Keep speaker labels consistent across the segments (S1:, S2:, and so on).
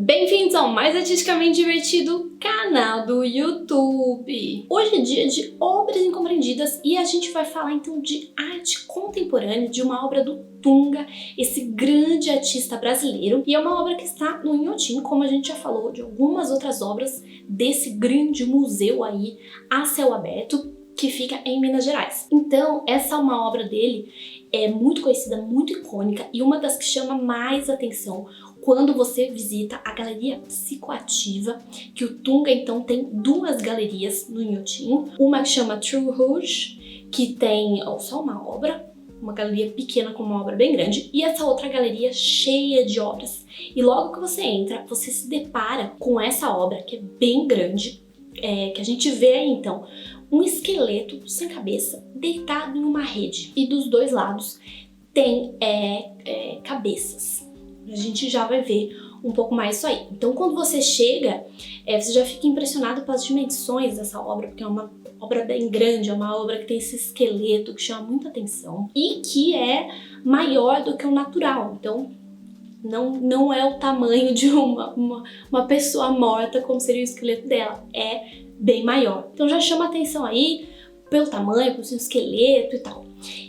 S1: Bem-vindos ao mais artisticamente divertido canal do YouTube. Hoje é dia de obras incompreendidas e a gente vai falar então de arte contemporânea, de uma obra do Tunga, esse grande artista brasileiro. E é uma obra que está no Inhotim, como a gente já falou de algumas outras obras desse grande museu aí a céu aberto que fica em Minas Gerais. Então, essa é uma obra dele, é muito conhecida, muito icônica e uma das que chama mais atenção quando você visita a Galeria Psicoativa, que o Tunga então tem duas galerias no Inhotim, uma que chama True Rouge, que tem só uma obra, uma galeria pequena com uma obra bem grande, e essa outra galeria cheia de obras. E logo que você entra, você se depara com essa obra que é bem grande, que a gente vê aí então um esqueleto sem cabeça deitado em uma rede, e dos dois lados tem cabeças. A gente já vai ver um pouco mais isso aí. Então, quando você chega, você já fica impressionado com as dimensões dessa obra, porque é uma obra bem grande, é uma obra que tem esse esqueleto que chama muita atenção e que é maior do que o natural. Então, não é o tamanho de uma pessoa morta, como seria o esqueleto dela, é bem maior. Então, já chama atenção aí pelo tamanho, pelo seu esqueleto e tal.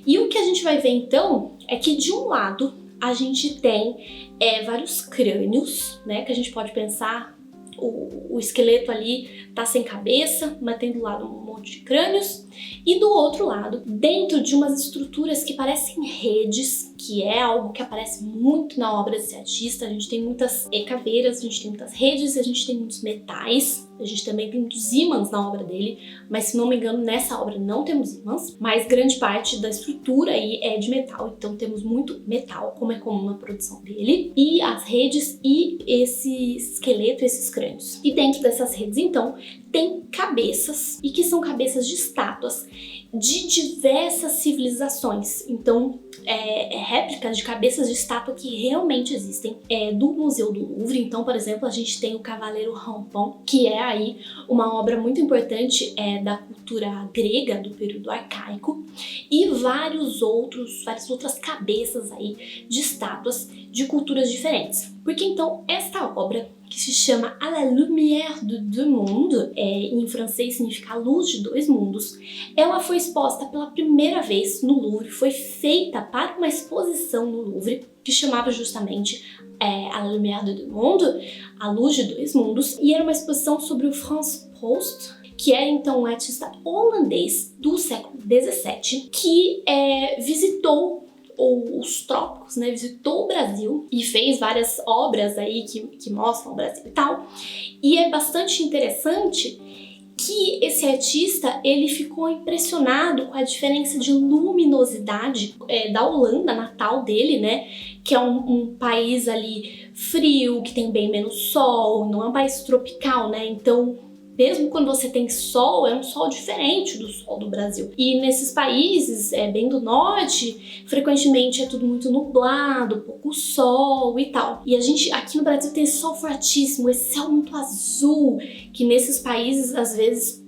S1: E o que a gente vai ver, então, é que de um lado a gente tem vários crânios, né, que a gente pode pensar, o esqueleto ali tá sem cabeça, mas tem do lado um monte de crânios, e do outro lado, dentro de umas estruturas que parecem redes, que é algo que aparece muito na obra desse artista. A gente tem muitas caveiras, a gente tem muitas redes, a gente tem muitos metais, a gente também tem muitos ímãs na obra dele, mas se não me engano nessa obra não temos ímãs, mas grande parte da estrutura aí é de metal, então temos muito metal, como é comum na produção dele, e as redes e esse esqueleto, esses crânios. E dentro dessas redes então tem cabeças, e que são cabeças de estátuas de diversas civilizações. Então réplicas de cabeças de estátua que realmente existem do Museu do Louvre. Então, por exemplo, a gente tem o Cavaleiro Rampon, que é aí uma obra muito importante da cultura grega do período arcaico, e várias outras cabeças aí de estátuas de culturas diferentes. Porque então esta obra, que se chama À la lumière de deux mondes, em francês significa a luz de dois mundos, ela foi exposta pela primeira vez no Louvre, foi feita para uma exposição no Louvre, que chamava justamente À la lumière de deux mondes, a luz de dois mundos, e era uma exposição sobre o Frans Hals, que é então um artista holandês do século XVII, que visitou os trópicos, né, visitou o Brasil e fez várias obras aí que mostram o Brasil e tal. E é bastante interessante que esse artista, ele ficou impressionado com a diferença de luminosidade da Holanda, natal dele, né, que é um país ali frio, que tem bem menos sol, não é um país tropical, né, então mesmo quando você tem sol, é um sol diferente do sol do Brasil. E nesses países, bem do norte, frequentemente é tudo muito nublado, pouco sol e tal. E a gente, aqui no Brasil, tem esse sol fortíssimo, esse céu muito azul, que nesses países, às vezes,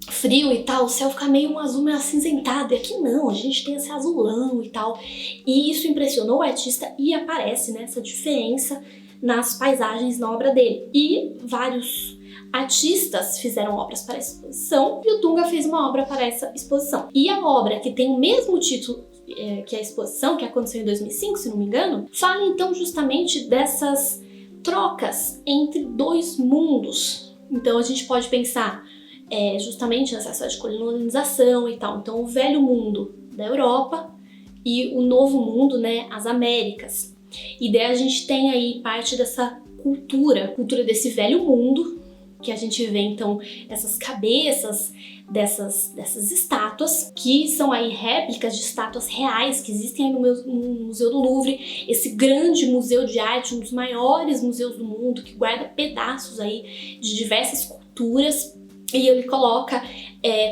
S1: frio e tal, o céu fica meio um azul meio acinzentado. E aqui não, a gente tem esse azulão e tal. E isso impressionou o artista e aparece, né, essa diferença nas paisagens na obra dele. E vários artistas fizeram obras para a exposição e o Tunga fez uma obra para essa exposição. E a obra, que tem o mesmo título que a exposição, que aconteceu em 2005, se não me engano, fala então justamente dessas trocas entre dois mundos. Então a gente pode pensar justamente nessa história de colonização e tal. Então o velho mundo da Europa e o novo mundo, né, as Américas. E daí a gente tem aí parte dessa cultura desse velho mundo, que a gente vê então essas cabeças dessas estátuas, que são aí réplicas de estátuas reais que existem aí no Museu do Louvre, esse grande museu de arte, um dos maiores museus do mundo, que guarda pedaços aí de diversas culturas, e ele coloca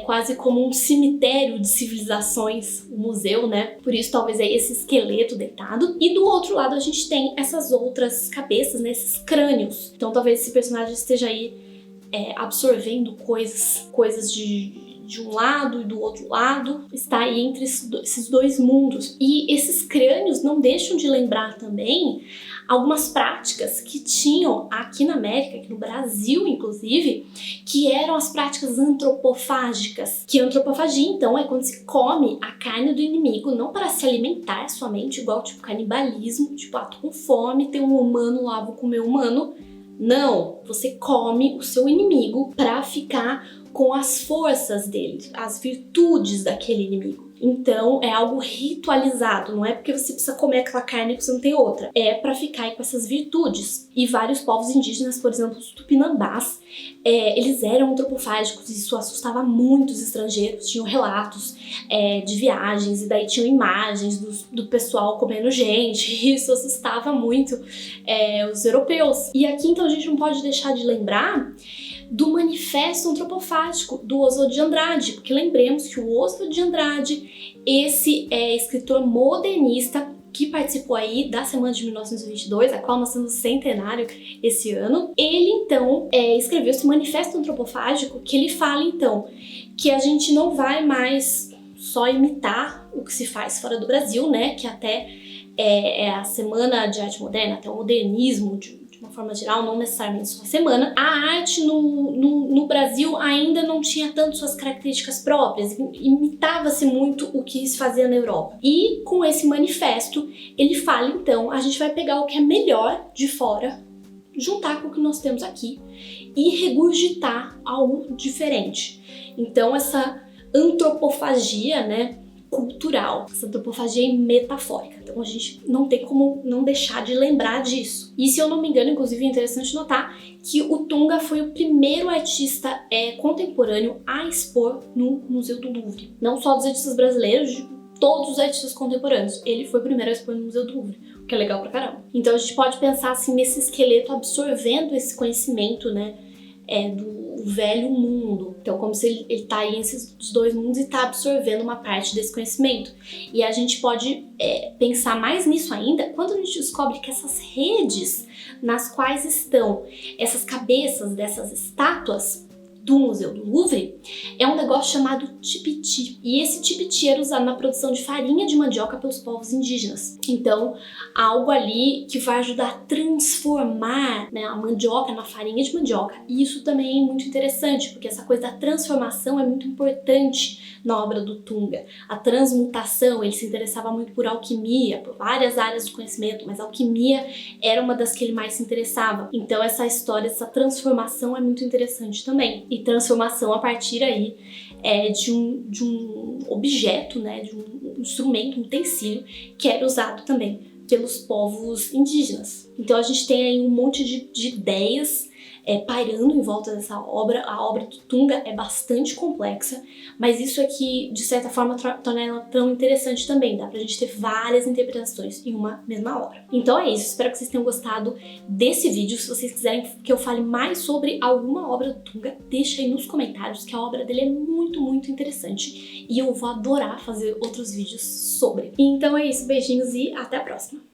S1: quase como um cemitério de civilizações o museu, né? Por isso talvez aí esse esqueleto deitado. E do outro lado a gente tem essas outras cabeças, né? Esses crânios. Então talvez esse personagem esteja aí absorvendo coisas de de um lado e do outro lado, está aí entre esses dois mundos. E esses crânios não deixam de lembrar também algumas práticas que tinham aqui na América, aqui no Brasil inclusive, que eram as práticas antropofágicas. Que antropofagia, então, é quando se come a carne do inimigo, não para se alimentar somente, igual tipo canibalismo, tipo, tô com fome, tem um humano lá, vou comer humano. Não, você come o seu inimigo para ficar com as forças dele, as virtudes daquele inimigo. Então é algo ritualizado, não é porque você precisa comer aquela carne que você não tem outra, é para ficar aí com essas virtudes. E vários povos indígenas, por exemplo, os tupinambás, eles eram antropofágicos e isso assustava muito os estrangeiros. Tinham relatos de viagens e daí tinham imagens do pessoal comendo gente, e isso assustava muito os europeus. E aqui então a gente não pode deixar de lembrar do Manifesto Antropofágico do Oswald de Andrade, porque lembremos que o Oswald de Andrade, esse escritor modernista que participou aí da Semana de 1922, a qual nós temos centenário esse ano, ele então escreveu esse Manifesto Antropofágico, que ele fala então que a gente não vai mais só imitar o que se faz fora do Brasil, né, que até é a Semana de Arte Moderna, até o modernismo de uma forma geral, não necessariamente só a semana. A arte no Brasil ainda não tinha tanto suas características próprias, imitava-se muito o que se fazia na Europa. E com esse manifesto, ele fala então, a gente vai pegar o que é melhor de fora, juntar com o que nós temos aqui e regurgitar algo diferente. Então essa antropofagia, né, cultural, essa antropofagia metafórica. Então a gente não tem como não deixar de lembrar disso. E se eu não me engano, inclusive é interessante notar que o Tunga foi o primeiro artista contemporâneo a expor no Museu do Louvre. Não só dos artistas brasileiros, de todos os artistas contemporâneos. Ele foi o primeiro a expor no Museu do Louvre, o que é legal pra caramba. Então a gente pode pensar assim nesse esqueleto absorvendo esse conhecimento, né, do velho mundo. Então, como se ele tá aí esses dois mundos e tá absorvendo uma parte desse conhecimento. E a gente pode pensar mais nisso ainda quando a gente descobre que essas redes nas quais estão essas cabeças dessas estátuas do Museu do Louvre é um negócio chamado tipiti. E esse tipiti era usado na produção de farinha de mandioca pelos povos indígenas. Então, algo ali que vai ajudar a transformar, né, a mandioca na farinha de mandioca. E isso também é muito interessante, porque essa coisa da transformação é muito importante na obra do Tunga. A transmutação, ele se interessava muito por alquimia, por várias áreas do conhecimento, mas a alquimia era uma das que ele mais se interessava. Então, essa história, essa transformação é muito interessante também. E transformação a partir aí de um objeto, né, de um instrumento, um utensílio que era usado também pelos povos indígenas. Então a gente tem aí um monte de ideias pairando em volta dessa obra. A obra do Tunga é bastante complexa, mas isso aqui, de certa forma, torna ela tão interessante também. Dá pra gente ter várias interpretações em uma mesma obra. Então é isso, espero que vocês tenham gostado desse vídeo. Se vocês quiserem que eu fale mais sobre alguma obra do Tunga, deixa aí nos comentários, que a obra dele é muito, muito interessante e eu vou adorar fazer outros vídeos sobre. Então é isso, beijinhos e até a próxima!